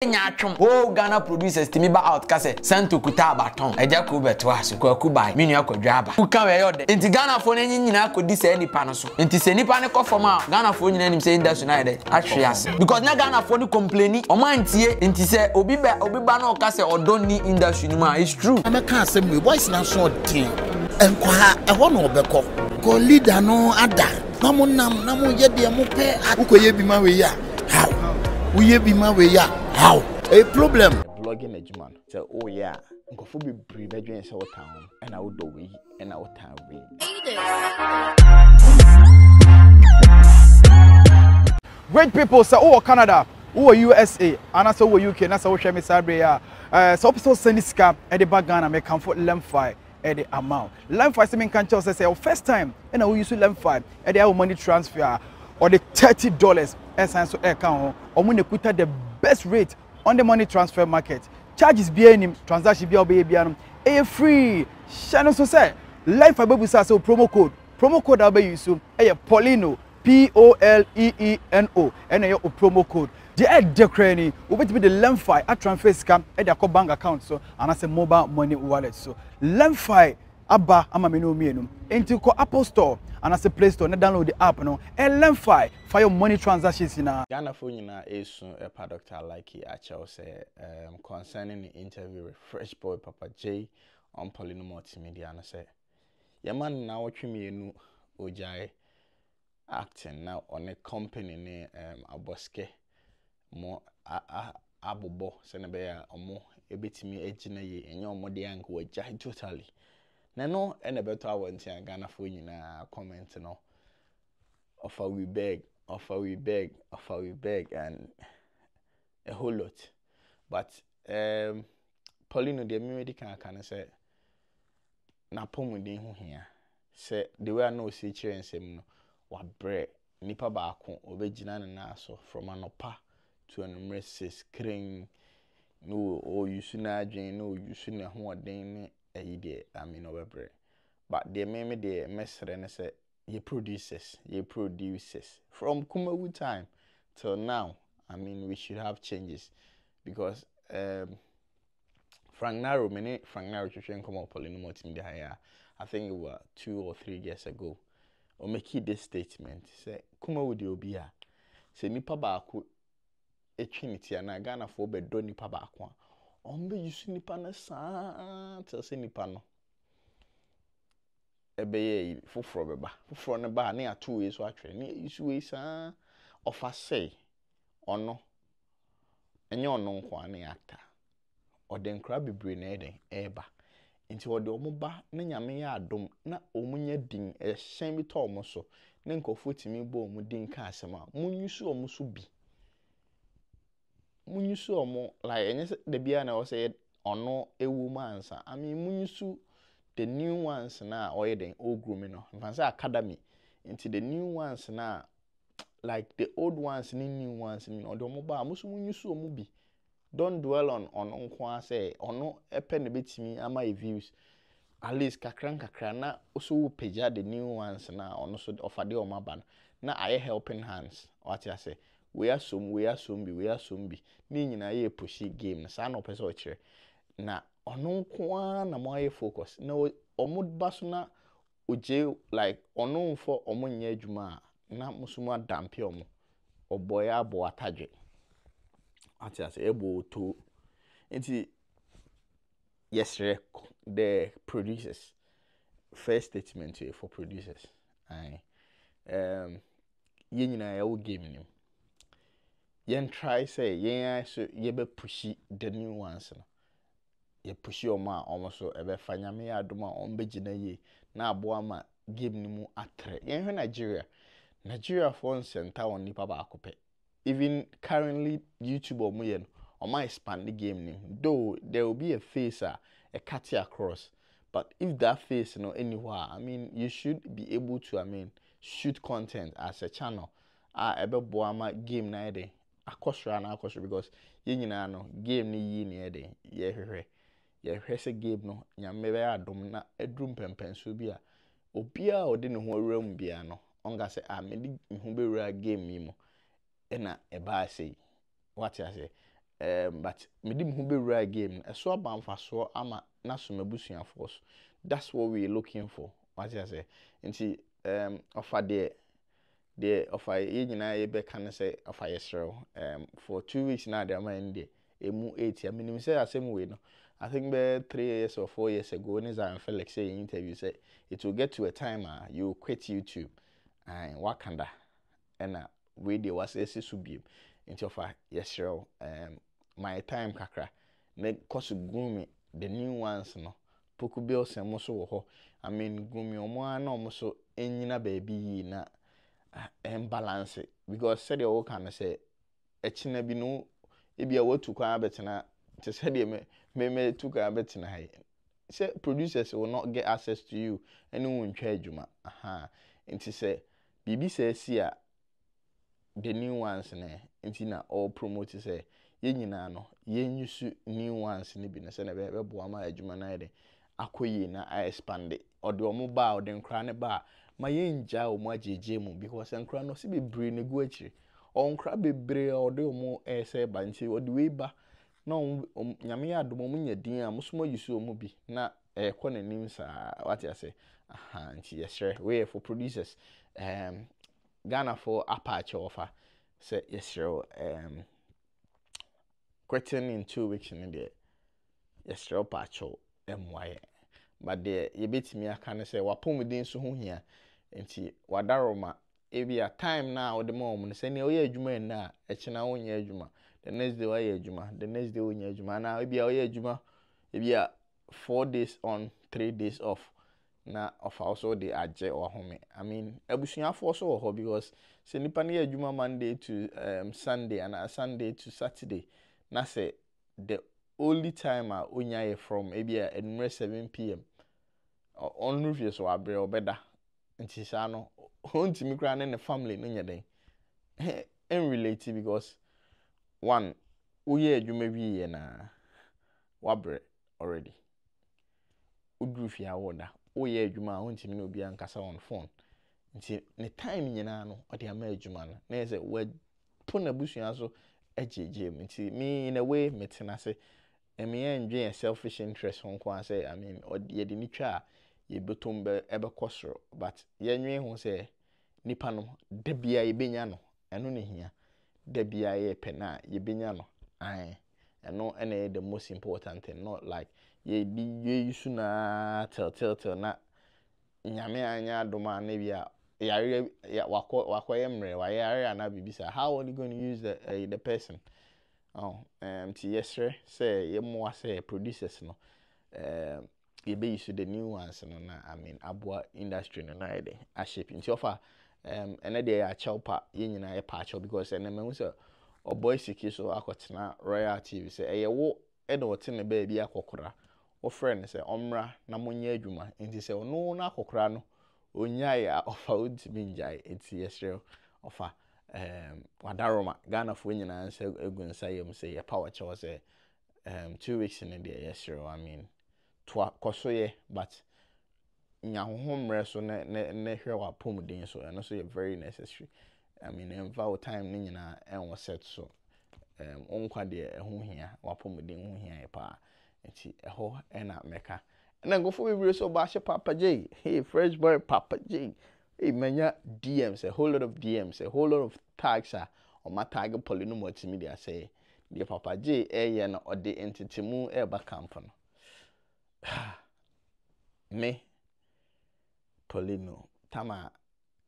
Nyatwom o Ghana producers timi ba out kase Santo kuta abaton eja ko beto aso kwaku bai menu akwadwa aba uka we yode enti Ghana fo nyina akodi se nipa no so enti se nipa ne kofom a Ghana fo nyina nim se industry na ide ahwe ase because na Ghana fo ni complaini o mantie enti se obi ba na o kase odoni industry ni ma it's true ameka asem we voice na so tin enko ha eho no obekọ ko leader no ada na mo nam na mo ye de mo pe ukoye bi ma we ya how we be ma we ya how a problem blogging ejuma say oh yeah nkofo be bedwen say what town and I would do we and I would town we great people say oh Canada oh USA and say oh UK na say oh hwe me sabre ya so people send scam e the back Ghana me come for Lemfi e the amount Lemfi say me can tell say first time and we use Lemfi e the money transfer or the $30 essence account or when they the best rate on the money transfer market. Charges be any transaction be obe free. Channel so say life abebu say promo code abe use Polino POLEENO and your promo code. The head decrani will be the Lemfi at transfer scam at your bank account so and as a mobile money wallet so Lemfi Abba amamino mienum into ko Apple Store and as a Play Store na download the app no and Lemfi for your money transactions in Ghana for nyina is a product I like it actually say concerning the interview with Fresh Boy Papa J on Polino Multimedia and say your man now watching me no ojai acting now on a company ne aboske mo abobo senebe omo ebetimi ejina ye enyo omode yank ojai totally no and a better one thing Ghana for nyina comment no offer we beg and a whole lot but Paulino the me can say na pomuden ho hia say the way I know see chirensem no wa bre nipa ba ako obegina na so from anopa to an 6 screen no o use na adwen no use na ho oden ne I mean over bread. But they made the messer and say ye producers from Kumawu time till now. I mean we should have changes because Frank Naro come up Polino Multimedia. I think it was 2 or 3 years ago. Or make this statement say Kumawu di obia say nipa ba ko e trinity na Ghana for be do nipa ba ko ombe yusu nipa na sa tell say nipa no ebeye foforo beba foforo ne ba na ato we so atwe ne yusu we sa ofa say ono enye ono nko an ata ode nkra bebre na eden eba nti ode omo ba na nyame ya adom na omunya din ehyen bi to omo so ne nkofo timi bo omu din ka asema munyusu omo so bi munyusu omo like enye de bia na o say ono ewu mansa I mean munyusu the new ones na or the old grooming no fancy academy into the new ones na like the old ones ni new ones ni odo mo ba musu munyusu omo bi don't dwell on nko say ono epe ne betimi ama views at least kakra na also page the new ones na ono so offer the omaban na aye helping hands what I say we are some bi ni nyina ye pushi game na sa no pese o kire na ono nko na mo focus na omo baso na oje like ono mfo omo nya adwuma na musuma dampe omo oboya abo atadwe ati ase ebo to enti yesterday the producers first statement for producers ye nyina ya wo game nim yen try say yen so ye be pushi the new ones no ye pushi oma almost ebe fanyame ya adoma ombegina ye na aboa ma game ni mu atre yen hwe Nigeria for center on nipa ba akope even currently YouTube omo ye no oma expand the game ni though there will be a face a cut across but if that face no anywhere I mean you should be able to shoot content as a channel ebe boa ma game na ede akosra because ye nyina no game ni yi ni ede ye hwehwe ye hwese game no nyame be adom na edrum pempenso bi a obia ode ne ho awuram bia no onga se me di ho be wura game mi mo na eba say what I say but me dim hu be right game so abamfa so ama na so mabusua force. That's what we're looking for. What I say nti offer the offer ye nyina ye be kan say offer yesro for 2 weeks now the man dey emu 8 I mean say asem we no I think be 3 years or 4 years ago when Zion Felix say in interview say it will get to a time you quit YouTube and Wakanda and we dey was ese subiem into offer yesro my time kakra me cause gumi the new ones no poku bills and mo so ho I mean gumi omo ana omo so enyina baby yi na balance because said the can say echina bi no ebia watu kwa betina to say the me tu kwa betina hai say producers will not get access to you anyone twa adwuma nti say bibi say si a the new ones ne nti na all promote say ye nyina no ye nyusu new ones ne bi ne say na be boa ma adwuma na ide akoyi na I expand it ode omo ba ode nkra ne ba ma ye nja omo ajeje mu because nkra no se bebre ne gu akire on nkra bebre ode omo say ba nti ode we ba na nyame ya adom omo nya din a muso yusu omo bi na ko na nim sa what I say nti yes sir we for producers Ghana for Apache offer say yes sir quitting in 2 weeks in there yes sir Apache MY but the ye betimi aka ne say wapomuden so ho hia nti wadaroma ebia time na the mom say ne oye adwuma na e kina wonya adwuma the next day oye adwuma the next day wonya adwuma na ebia oye adwuma ebia 4 days on 3 days off na of also the aje or home I mean abusuafo so ho because say nipa na adwuma Monday to Sunday and Sunday to Saturday na say the only time onya from ebia at 7 p.m. on review so abre obeda nti sa no ontimi kra na the family no nya den en relate because one uye adwuma wi ye na wabre already udru fi awoda uye adwuma ontimi na obi ankasa on phone nti ne time nyina no ode ama adwuma no na say we puna busua so ejeje nti me in a way metena say me enjoy selfish interest on kwa say I mean ye de ni twa ye betom be ebe kosoro but ye nwe ho say nipa no da bia ye benya no eno ne hia da bia ye pe na ye benya no eno ene the most important thing not like ye yusu na tell na nyame anya adoma na bia yare wakoye mre wa yare na bibisa how are you going to use the person yes sir say ye mo say producers no ye be use the new ones no na I mean abua industry no na ide a shape nti offer ene dey a chelpa ye nyina ye pa chel because ene me say o boy siki so akotena Royal TV say eye wo e na wote ne ba bi akokora o friend say omra na monye adwuma nti say no na akokora no onya ya offer udimi njai nti yes sir offer wadaroma Ghana for nyina nsa egunsa yem say ye power chow say 2 weeks in there yes sir I mean to kosoye but nya hohomre so ne hwe wa pomuden so and also very necessary I mean enva time ni nyina en was set so onkwa de eho hia wa pomuden ho hia e pa enti eho na meka na go for we so ba she Papa J hey fresh boy Papa J hey manya DMs a whole lot of DMs a whole lot of tags on my tag polynom multimedia say the Papa J ye na ode entitimu e ba camp no me Polino tama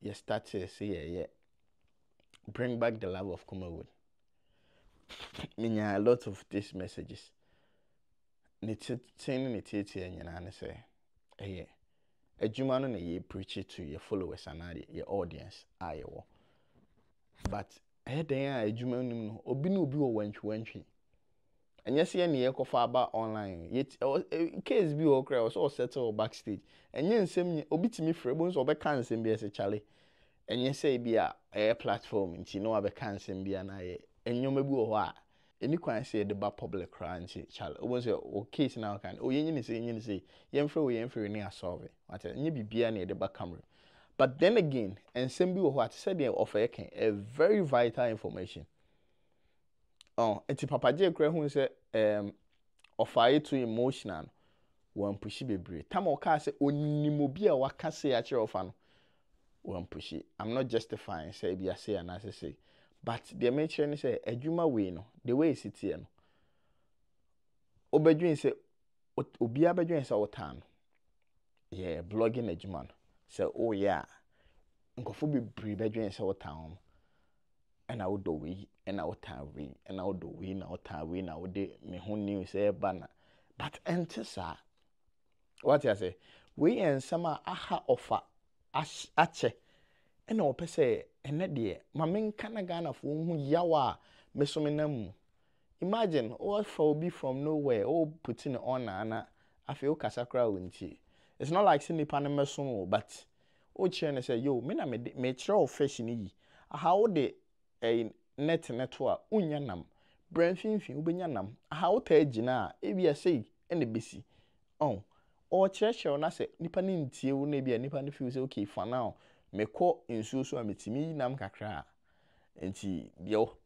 ye started say yeah bring back the love of Kumawood minya a lot of these messages ni tete nyina ne say adwuma no na ye preach it to your followers and your audience ayewo but den adwuma nim no obi na obi wo wantwi enye se ne ye kofa aba online yet case bi o kra so settle backstage enye nsem obi timi frɛ bo nso obeka nsem bi ese chale enye se bi a platform nti no abeka nsem bi na ye enyoma bi wo ho a eni kwan se de ba public cry nti chale obo nso o case na kan o yenye ne se yemfrɛ wo yemfrɛ ni asolve what enye bibia na de ba camera but then again ensem bi wo ho at said they offer a very vital information oh enti papa je kura hu say ofa too emotional wan pushi bebre tam o ka say onimobi a waka say a kire ofa no wan pushi. I'm not justifying say bia say and as say, but the main chere say adwuma we no the way it here no obedwin say obi abedwin say otan yeah blogging adwuma no say oh yeah nkofo bebre bedwin say otan and I would do we and I would time we and I would do we now time we now de me ho news say banner but enter sir what I say we and sama aha offer ache and o pese ene de ma men kana Ghana fo hu yawa me so me nam imagine all for be from nowhere all putting on na afei o kasakra wonti it's not like nipa na meso but o chere say yo me na me chere o fish ni how de net to a unya nam brand finfin ubenya nam aha wo ta agina e bia sei ene besi o chere na say nipa ni ntie wo na bia nipa ni feel say okay for now me ko nsuo so ametimi nam kakra enti bio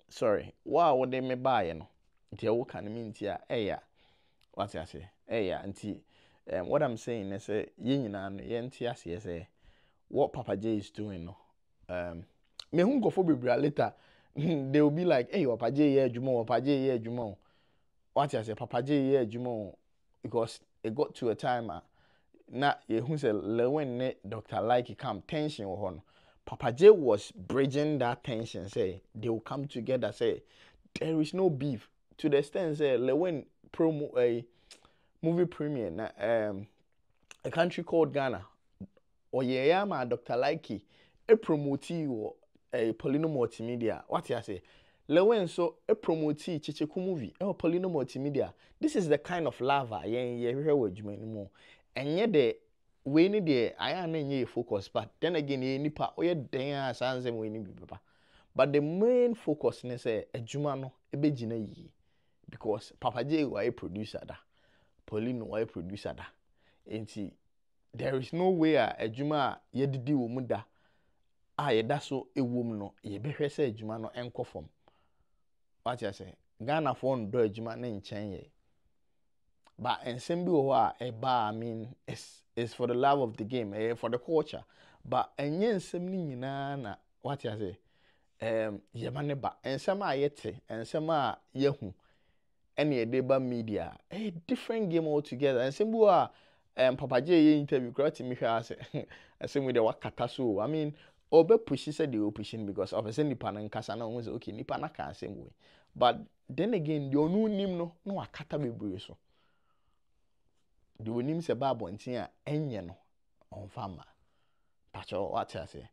sorry wo de me baaye no nti wo kan me ntia eya what I say eya nti what I'm saying is say ye nyina no ye ntia se say what Papa J is doing no me hu nkofo bebra later they will be like hey Papa J ye adwuma Papa J ye adwuma what I say Papa J ye adwuma because it got to a time na ye hu say when ne Dr. Like come tension wo ho no Papa J was bridging that tension say they will come together say there is no beef to the extent say when promo a movie premiere na a country called Ghana or yeah ma Dr. Likey a promote you a Polino Multimedia. What I say? Lewen so a promote Chicheku movie or Polino Multimedia. This is the kind of lava yeah with you anymore. And yet the we need the I am in focus, but then again ye nipa or ye den sans we need papa. But the main focus ne say a jumano a bejina ye because Papa J was a producer da Polino was a producer da. And there is no way a juma ye didi wo muda ye da so ewom no ye behwe se adwuma no enko fom what you say Ghana for ndo adwuma na nchen ye but ensem bi wo a eba I mean is for the love of the game for the culture but enye ensem ni nyina na what you say ye mane ba ensem a yete ensem a yehu ene ye dey ba media a different game altogether ensem bi wo a Papa J ye interview crowd me hwa ase ensem we dey wakata so I mean obe pushi said they were pushing because of a nipa na nkasa na won say okay nipa na kan same way but then again the onu nim no akata bebre so the onim se ba bontin a enye no on fama pacho what I say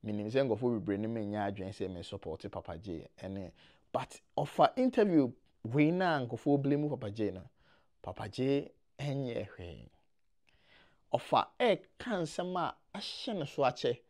minim se ngofo bebre ni menya adwen say me support Papa J ene but offer interview we na ngofo blame Papa J na Papa J enye hwe offer kan sema ahye no so ache.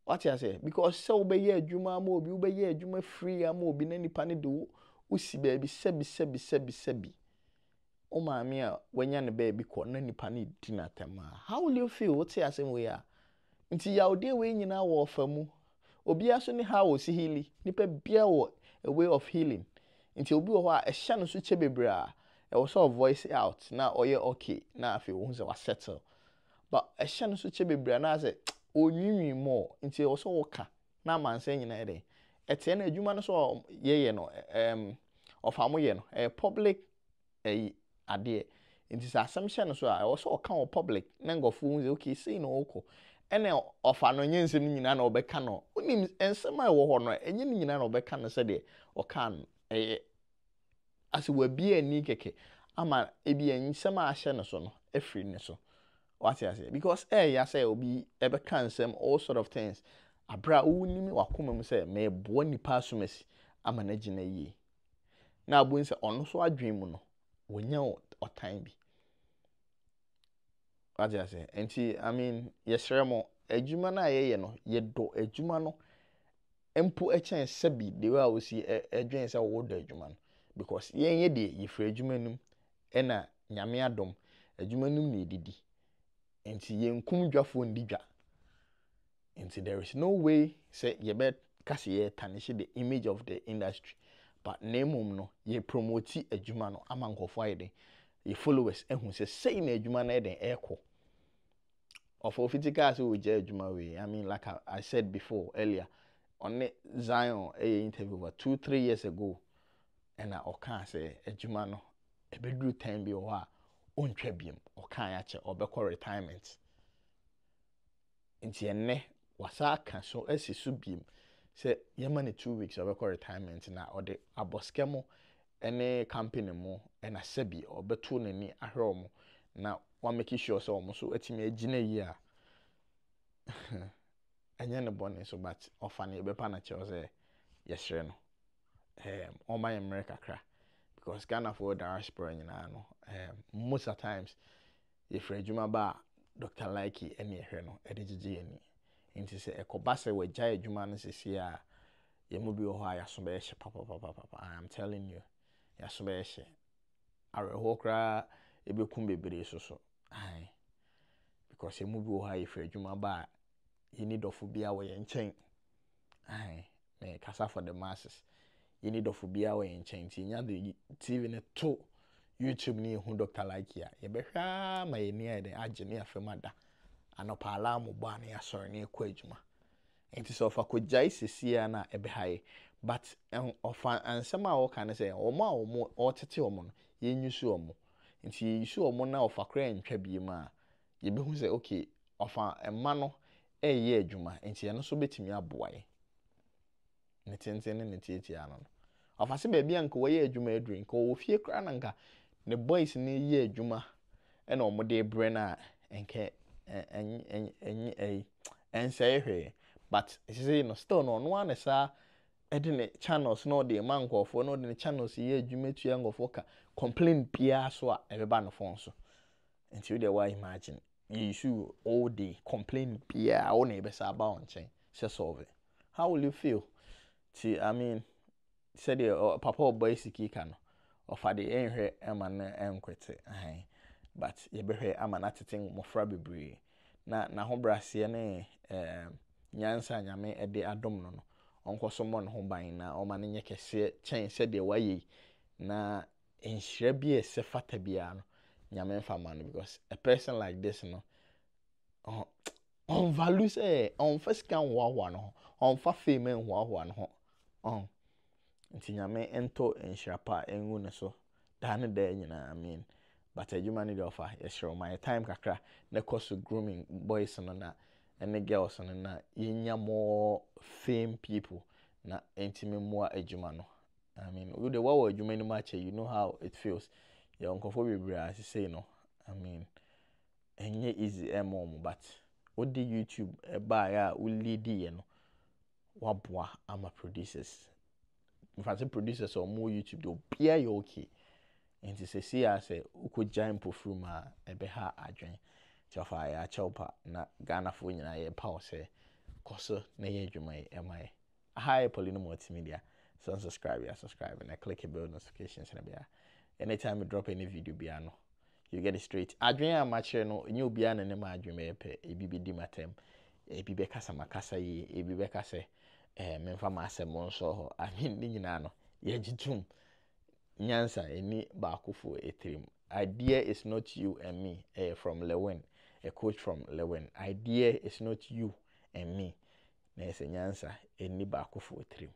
What I say? Because so be ye adwuma ma obi be ye adwuma free ama obi na nipa ne de usi baby sebi o ma me a wanya ne baby ko na nipa ne di na tema how will you feel what say asem we a nti ya ode we nyina wo famu obi aso ne how o si healing nipa bia wo a way of healing nti obi wo a ehya no so che bebre a e wo so voice out na oye okay na afi wo se wa settle but ehya no so che bebre na say onwinwi mo nti o so woka na manse nyina ede ete na adwuma no so ye no ofamo ye no public ade nti sa assumption no so a o so ka o public na ngofo hu okay say no oko ene ofa no nyensem nyina na obeka no onim ensem a wo ho no enye nyina na obeka no se de o kan ase wa bi ani keke ama ebi ensem a hye no so no afri ne so. What I say? Because ya say obi ebe cancel all sort of things. Abra unimi wakoma mu say me bo nipa asomasi ama na gina yi. Na abu nse ono so adwen mu no wonya otan bi. What I say? Enti I mean yesremo adwuma na ye no ye do adwuma no empo echen sebi de wa wo si adwen se wo do adwuma no because ye de ye fra adwuma num ena nyame adom adwuma num na edidi. Nti yenkum dwafo ndidwa nti there is no way say ye bet kasi ye tarnish the image of the industry but name no ye promote adwuma no ama nkofo ayede ye followers ehun say na adwuma na eden eko of physical so we je adwuma we. I mean, like I said before earlier, on Zion a interview over 2-3 years ago, and I can say adwuma no e be do time bi o ha ontwa biem o kan ya che obekọ retirement nti enne wasa ka so asisu biem say yema ne 2 weeks obekọ retirement na ode aboskemo ene company mo na sebi obeto nani ahwe omo na wa make sure so omo so atimi agina yi a anya ne bone so but ofane bepa na che o say yesre no on my America cra because Ghana for diaspora nyina no most of times if adwuma ba Dr. Likey any ehwe no edegege ani nti se ekobase we gya adwuma no sesi a yemu bi ho a yaso be hye papa I am telling you yaso be hye areho kra ebekum bebere so ai because yemu bi ho a if adwuma ba you need ofo bia we nchen ai me kasa for the masses you need ofo bia we nchen ti nya the TV ne to YouTube ni hu Dr. Likey a ye behwa ma ye ni ede agene afemada anopa alarm bo na ya sori na ekọ adwuma enti so fa ko jai sesia na ebehaye but ofa ansema wo kan say omo otete omo no ye nyusu omo enti yusu omo na ofa kra ntwa bi ma ye be hu say okay ofa emma no eye adwuma enti ye no so betimi aboaye ne tenten ne tieti ano ofa se ba bia nka wo ye adwuma edrin ka wo fie kra na nka ne boys ni ye adwuma e na omo de bre na enke say hwe but say no still no one sa edine channels no de mankofo no de channels ye adwuma tua ngofo ka complain bia so a ebeba no phone so until they why imagine you should all day complain bia o na ebesa ba on chen se solve it. How will you feel? See, I mean, said the papa boy sikika no of the enhwe ema na enkwete but ye behwe ama na teten mofra bebre na ho brase ne nyansa nyame ede adom no onkoso mo no ho ban na o ma ne nye kese chen se de waye na enhira bi ese fata bia no nyame mfa man because a person like this no on value say on first can wa no on fa fame wa no on nti nyame ento enhira pa engu ne so dan de nyina I mean but adwuma ne de offer yesro my time kakra na cost grooming boys no na and girls no na yenya more fame people na entime more adwuma no I mean you the what adwuma no match you know how it feels your uncomfort bebre as say no I mean enye easy mom but what the YouTube buy ya we lead ye no waboa ama producers in fact producers or more YouTube do bia you okay and to say as uko jam pofruma ebeha adwen tiafa ya chaupa na Ghana fo nyina ye pa say koso na ye adwuma e mai hi Paulino Multimedia so subscribe and click the bell notifications na bia anytime we drop any video bia no you get it straight adwen amache no nyu bia na ne ma adwen me pe ebibi di matem ebibe kasa makasa yi ebibe kase memfa ma asem nso ho I mean ni nyina no ye gitum nyansa eni baakofo etrim idea is not you and me from Lewin a coach from Lewin idea is not you and me na ese nyansa eni baakofo etrim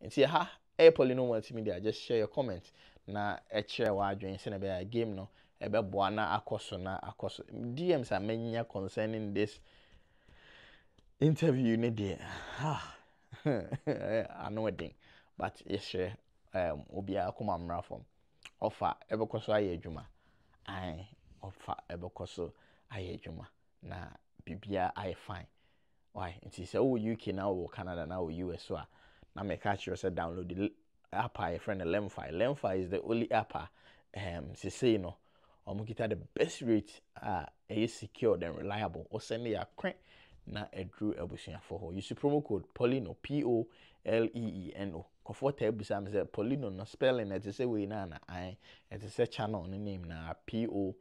nti ha Paulino Multimedia just share your comment na share wa adwen se na be game no ebe boa na akoso DMs amenya concerning this interview ne dey I know a thing but yes obia akoma mra from offer ebekoso aye adwuma ai offer ebekoso aye adwuma na bibia aye fine why it is so UK now or Canada now or US so na me catch you say download the app I friend Lemfi is the only app say no omukita the best rate is secure and reliable or send ya crank na edru ebusia for ho use promo code Paulino POLEENO comfort ebusia me say Paulino no spelling it say we na I it is a channel name na POLEENO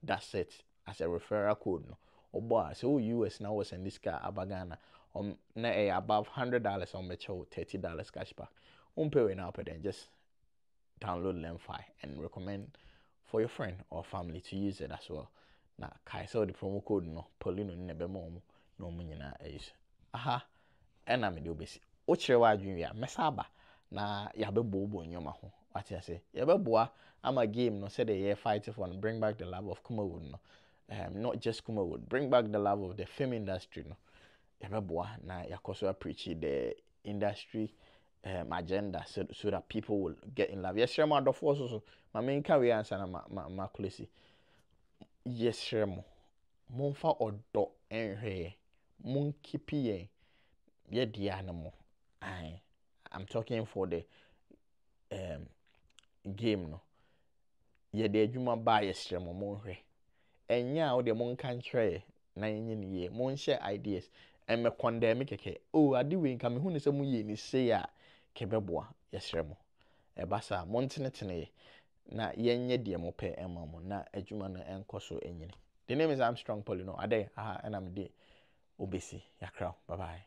that's it as a referral code no obo so US now was in this car abagana na above $100 on me show $30 cashback. Pay we now, then just download Lemfi and recommend for your friend or family to use it as well. Na kai so the promo code no Paulino nebe mo no munyina is. Aha, ena me de obesi. O kire wa adwun ya mesaba na ya be bobo nyoma ho. What you say? Ya be boa ama game no say the year fight for and bring back the love of Kumawood no. Not just Kumawood, bring back the love of the film industry no. Ya be boa na ya koso preach the industry agenda so that people will get in love. Yes, share my force so my main career answer na ma klesi. Yes, share mo. Mon fa odo enhwe. Mon kipi ye dia na mo. I'm talking for the game no. Ye de adwuma ba yes share mo mon hwe. Enya o de mon kan hwe na yenye ni ye. Mon share ideas. And me condemn keke. Oh, adi we nka me hu ne se mu ye ni say a kebeboa yesre mo. Ebasa montenetene na yenye de mo pe ema mo na adwuma no enko so enyine. The name is Armstrong Paulino. Ade and I'm de obesi yakra. Bye bye.